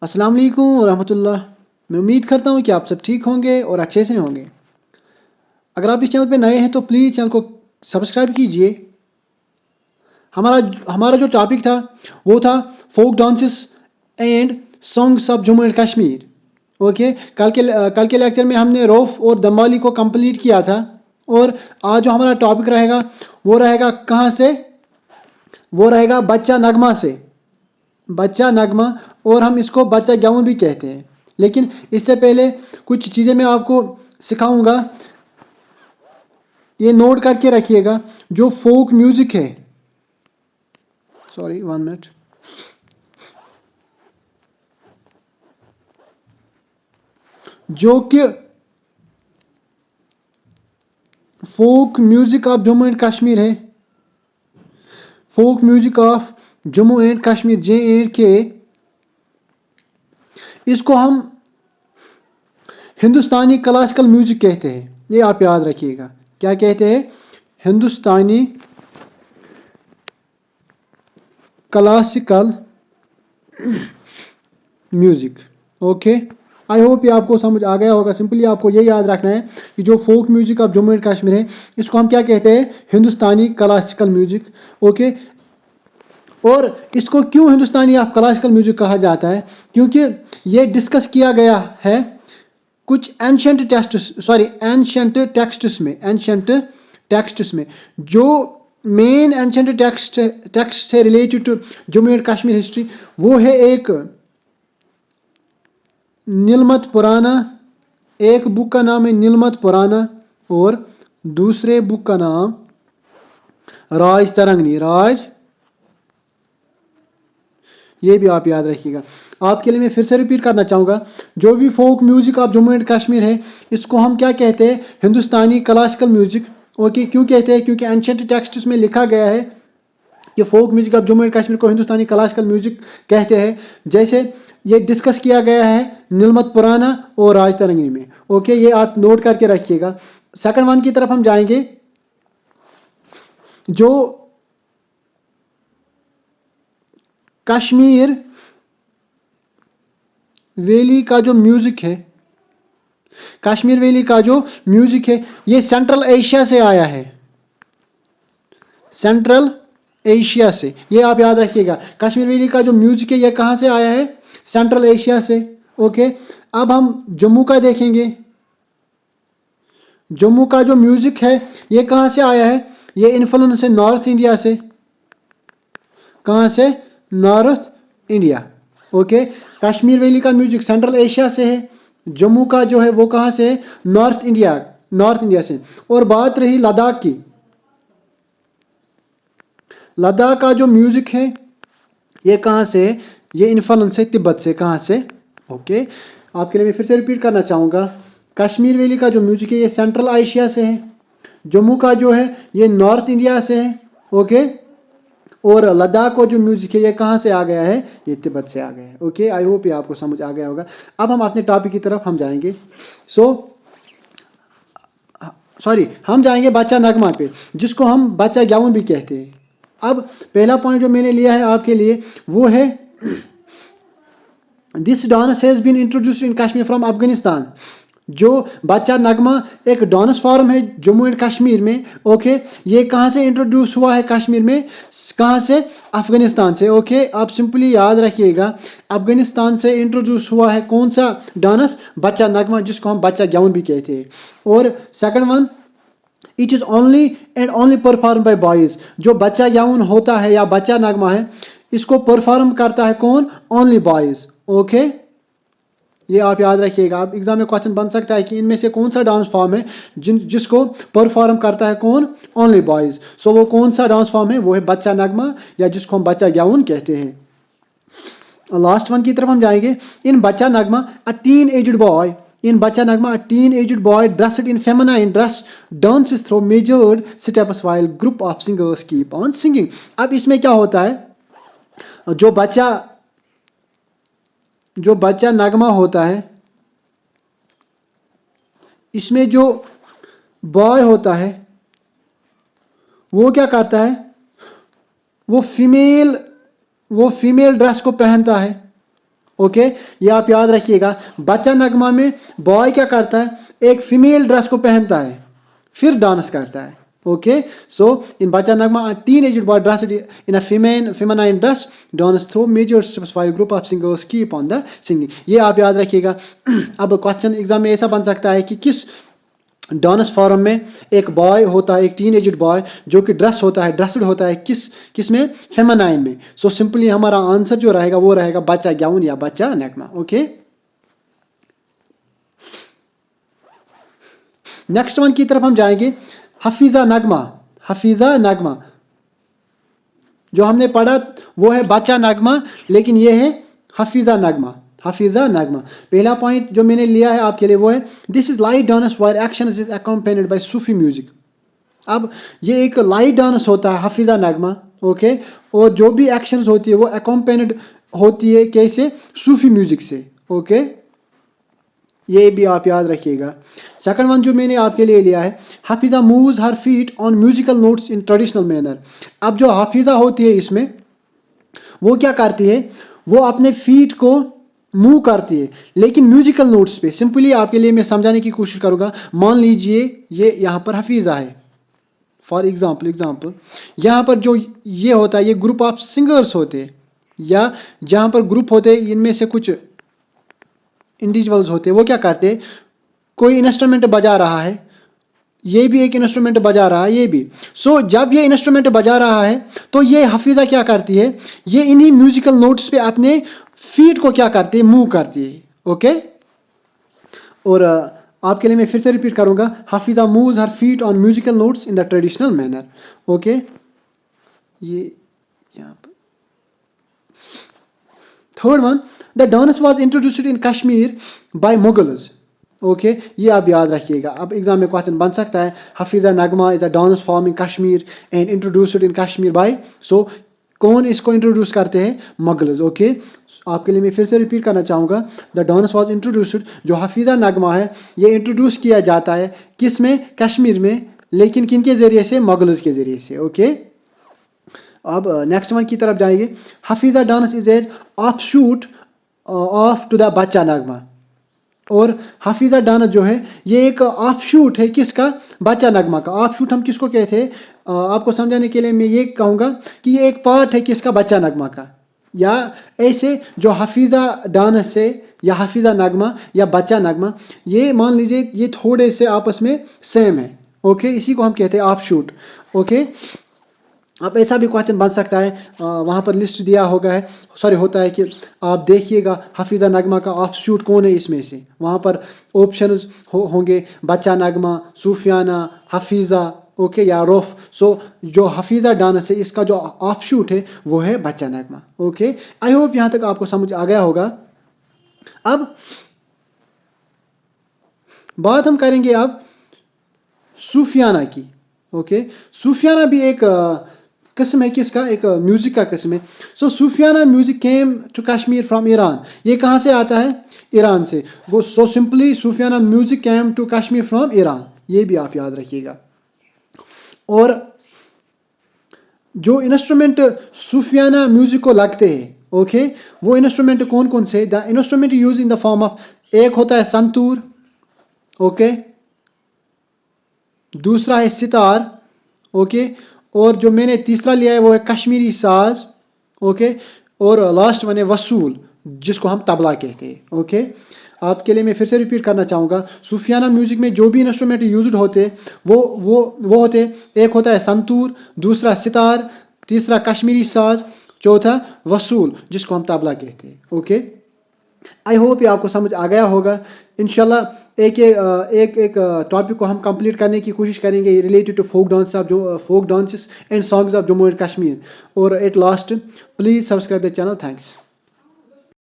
अस्सलाम वालेकुम वरहमतुल्लाह। मैं उम्मीद करता हूँ कि आप सब ठीक होंगे और अच्छे से होंगे। अगर आप इस चैनल पे नए हैं तो प्लीज़ चैनल को सब्सक्राइब कीजिए। हमारा जो टॉपिक था वो था folk dances and songs of Jammu and Kashmir. Okay, कल के लेक्चर में हमने रौफ और दमाली को कंप्लीट किया था और आज जो हमारा टॉपिक रहेगा वो रहेगा कहाँ से, वो रहेगा बच्चा नगमा से। बच्चा नगमा, और हम इसको बच्चा ग्याउन भी कहते हैं। लेकिन इससे पहले कुछ चीज़ें मैं आपको सिखाऊंगा, ये नोट करके रखिएगा। जो फोक म्यूज़िक है, सॉरी 1 मिनट, जो कि folk music of Jammu and Kashmir है, folk music of Jammu and Kashmir JNK, इसको हम हिंदुस्तानी क्लासिकल म्यूज़िक कहते हैं। ये आप याद रखिएगा, क्या कहते हैं? Hindustani classical music. Okay, I hope ये आपको समझ आ गया होगा। सिंपली आपको ये याद रखना है कि जो folk music of Jammu and Kashmir है, इसको हम क्या कहते हैं? Hindustani classical music. ओके, और इसको क्यों हिंदुस्तानी ऑफ क्लासिकल म्यूज़िक कहा जाता है? क्योंकि ये डिस्कस किया गया है कुछ एंशंट टेक्स्ट्स में जो मेन एंशंट टेक्स्ट से related to Jammu and Kashmir history, वो है एक नीलमत पुराना, एक बुक का नाम है नीलमत पुराना और दूसरे बुक का नाम राज तरंगनी। ये भी आप याद रखिएगा। आपके लिए मैं फिर से रिपीट करना चाहूँगा, जो भी folk music of Jammu and Kashmir है, इसको हम क्या कहते हैं? Hindustani classical music. ओके, क्यों कहते हैं? क्योंकि एंशंट टेक्स्ट में लिखा गया है कि folk music of Jammu and Kashmir को हिंदुस्तानी क्लासिकल म्यूज़िक कहते हैं। जैसे ये डिस्कस किया गया है नीलमत पुराना और राज तरंगिणी में। ओके, ये आप नोट करके रखिएगा। सेकंड वन की तरफ हम जाएंगे। जो कश्मीर वैली का जो म्यूज़िक है, कश्मीर वैली का जो म्यूज़िक है, ये सेंट्रल एशिया से आया है। सेंट्रल एशिया से, ये आप याद रखिएगा। कश्मीर वैली का जो म्यूज़िक है, ये कहाँ से आया है? सेंट्रल एशिया से। ओके, अब हम जम्मू का देखेंगे। जम्मू का जो म्यूज़िक है, ये कहाँ से आया है? ये इन्फ्लुएंस है नॉर्थ इंडिया से। कहाँ से? North India. Okay, Kashmir valley का म्यूजिक सेंट्रल एशिया से है। जम्मू का जो है वो कहाँ से है? नॉर्थ इंडिया से। और बात रही लद्दाख की, लद्दाख का जो म्यूजिक है ये कहाँ से है? ये इन्फ्लुएंस है तिब्बत से। कहाँ से? ओके, आपके लिए मैं फिर से रिपीट करना चाहूँगा। कश्मीर वैली का जो म्यूजिक है ये सेंट्रल एशिया से है। जम्मू का जो है ये नॉर्थ इंडिया से है। ओके, और लद्दाख को जो म्यूज़िक है ये कहाँ से आ गया है? ये तिब्बत से आ गया है। ओके, आई होप ये आपको समझ आ गया होगा। अब हम अपने टॉपिक की तरफ हम जाएंगे। हम जाएंगे बच्चा नगमा पे, जिसको हम बच्चा ग्याउन भी कहते हैं। अब पहला पॉइंट जो मैंने लिया है आपके लिए वो है this dance has been introduced in Kashmir from Afghanistan. जो बच्चा नगमा एक डांस फॉर्म है जम्मू एंड कश्मीर में। ओके, ये कहाँ से इंट्रोड्यूस हुआ है कश्मीर में? कहाँ से? अफगानिस्तान से। ओके, आप सिंपली याद रखिएगा, अफगानिस्तान से इंट्रोड्यूस हुआ है कौन सा डांस? बच्चा नगमा, जिसको हम बच्चा ग्याउन भी कहते हैं। और second one, it is only and only perform by boys. जो बच्चा ग्याउन होता है या बच्चा नगमा है, इसको परफॉर्म करता है कौन? Only boys. ओके, ये आप याद रखिएगा। आप एग्जाम में क्वेश्चन बन सकता है कि इनमें से कौन सा डांस फॉर्म है जिसको परफॉर्म करता है कौन? Only boys. सो वो कौन सा डांस फॉर्म है? वो है बच्चा नगमा, या जिसको हम बच्चा ग्याउन कहते हैं। लास्ट वन की तरफ हम जाएंगे। In Bachcha Nagma a teenaged boy, in Bachcha Nagma a teenaged boy dressed in feminine dress dances through measured steps while group of singers keep on singing. अब इसमें क्या होता है? जो बच्चा नगमा होता है, इसमें जो बॉय होता है वो क्या करता है? वो फीमेल ड्रेस को पहनता है। ओके, ये आप याद रखिएगा। बच्चा नगमा में बॉय क्या करता है, एक फीमेल ड्रेस को पहनता है फिर डांस करता है। Okay, so in Bachcha Nagma a teenage boy dressed in a feminine dress dance through major steps while group of singers keep on the singing। ये आप याद रखिएगा। अब क्वेश्चन एग्जाम में ऐसा बन सकता है कि किस डांस फॉर्म में एक बॉय होता है, एक टीनेजर बॉय जो कि ड्रेस्ड होता है किस में, फेमिनाइन में। सो सिंपली हमारा आंसर जो रहेगा वो रहेगा बच्चा गाउन या बच्चा नगमा। ओके, नेक्स्ट वन की तरफ हम जाएंगे, हफीजा नगमा। जो हमने पढ़ा वो है बच्चा नगमा, लेकिन ये है हफीजा नगमा। पहला पॉइंट जो मैंने लिया है आपके लिए वो है, this is light dance wire action is accompanied by Sufi music. अब ये एक लाइट डांस होता है हफीजा नगमा। ओके, और जो भी एक्शंस होती है वो अकम्पेनिड होती है कैसे, सूफी म्यूजिक से। ओके, ये भी आप याद रखिएगा। सेकंड वन जो मैंने आपके लिए लिया है, Hafiza moves her feet on musical notes in traditional manner. अब जो हफीजा होती है इसमें वो क्या करती है, वो अपने फीट को मूव करती है लेकिन म्यूजिकल नोट्स पे। सिंपली आपके लिए मैं समझाने की कोशिश करूँगा। मान लीजिए ये यहाँ पर हफीजा है, फॉर एग्जाम्पल यहाँ पर जो ये होता है, ये ग्रुप ऑफ सिंगर्स होते हैं या जहाँ पर ग्रुप होते हैं, इनमें से कुछ इंडिविजुअल्स होते हैं। वो क्या करते हैं, कोई इंस्ट्रूमेंट बजा रहा है, ये भी एक इंस्ट्रूमेंट बजा रहा है, ये भी। सो जब ये इंस्ट्रूमेंट बजा रहा है तो ये हफीजा क्या करती है, ये इन्हीं म्यूजिकल नोट्स पे अपने फीट को क्या करती है, मूव करती है। ओके, और आपके लिए मैं फिर से रिपीट करूंगा, Hafiza moves her feet on musical notes in the traditional manner. Okay, ये यहाँ पर third one, the dance was introduced in Kashmir by Mughals. Okay, ये आप याद रखिएगा। अब एग्जाम में क्वेश्चन बन सकता है, Hafiza Nagma is a dance form in Kashmir and introduced in Kashmir by, so कौन इसको इंट्रोड्यूस करते हैं, मुगल्स। ओके, आपके लिए मैं फिर से रिपीट करना चाहूँगा, द डांस वाज इंट्रोड्यूस्ड, जो हफीजा नगमा है ये इंट्रोड्यूस किया जाता है किस में, कश्मीर में, लेकिन किन के ज़रिए से, मुगल्स के ज़रिए से। ओके, अब नेक्स्ट वन की तरफ जाएंगे, Hafiza dance is as offshoot of to the Bachcha Nagma. और हफीजा डांस जो है ये एक ऑफ शूट है किसका, बच्चा नगमा का। ऑफ शूट हम किसको कहते हैं, आपको समझाने के लिए मैं ये कहूँगा कि ये एक पार्ट है किसका, बच्चा नगमा का। या ऐसे जो हफीजा डांस से या हफीजा नगमा या बच्चा नगमा, ये मान लीजिए ये थोड़े से आपस में सेम है। ओके, इसी को हम कहते हैं ऑफ शूट। ओके, अब ऐसा भी क्वेश्चन बन सकता है, वहाँ पर लिस्ट दिया होता है कि आप देखिएगा हफीजा नगमा का ऑफ शूट कौन है इसमें से। वहाँ पर ऑप्शंस होंगे बच्चा नगमा, सूफियाना, हफीजा, ओके, या रोफ। सो जो हफीजा डांस है इसका जो ऑफ शूट है वो है बच्चा नगमा। ओके, आई होप यहाँ तक आपको समझ आ गया होगा। अब बात हम करेंगे अब सूफियाना की। ओके, सूफियाना भी एक किस्म है किसका, एक म्यूज़िक का किस्म है। So Sufiana music came to Kashmir from Iran. ये कहाँ से आता है, ईरान से। वो so simply Sufiana music came to Kashmir from Iran, ये भी आप याद रखिएगा। और जो इंस्ट्रूमेंट सूफियाना म्यूज़िक को लगते हैं, ओके, वो इंस्ट्रूमेंट कौन कौन से, the instrument use in the form of, एक होता है संतूर, ओके, दूसरा है सितार, ओके, और जो मैंने तीसरा लिया है वो है कश्मीरी साज, ओके, और लास्ट वन है वसूल जिसको हम तबला कहते हैं। ओके, आपके लिए मैं फिर से रिपीट करना चाहूँगा, सूफियाना म्यूज़िक में जो भी इंस्ट्रूमेंट यूज्ड होते वो होते, एक होता है संतूर, दूसरा सितार, तीसरा कश्मीरी साज, चौथा वसूल जिसको हम तबला कहते हैं। ओके, आई होप ये आपको समझ आ गया होगा। इंशाल्लाह एक टॉपिक को हम कंप्लीट करने की कोशिश करेंगे related to folk dances and songs of Jammu and Kashmir. और at last please subscribe the channel. Thanks.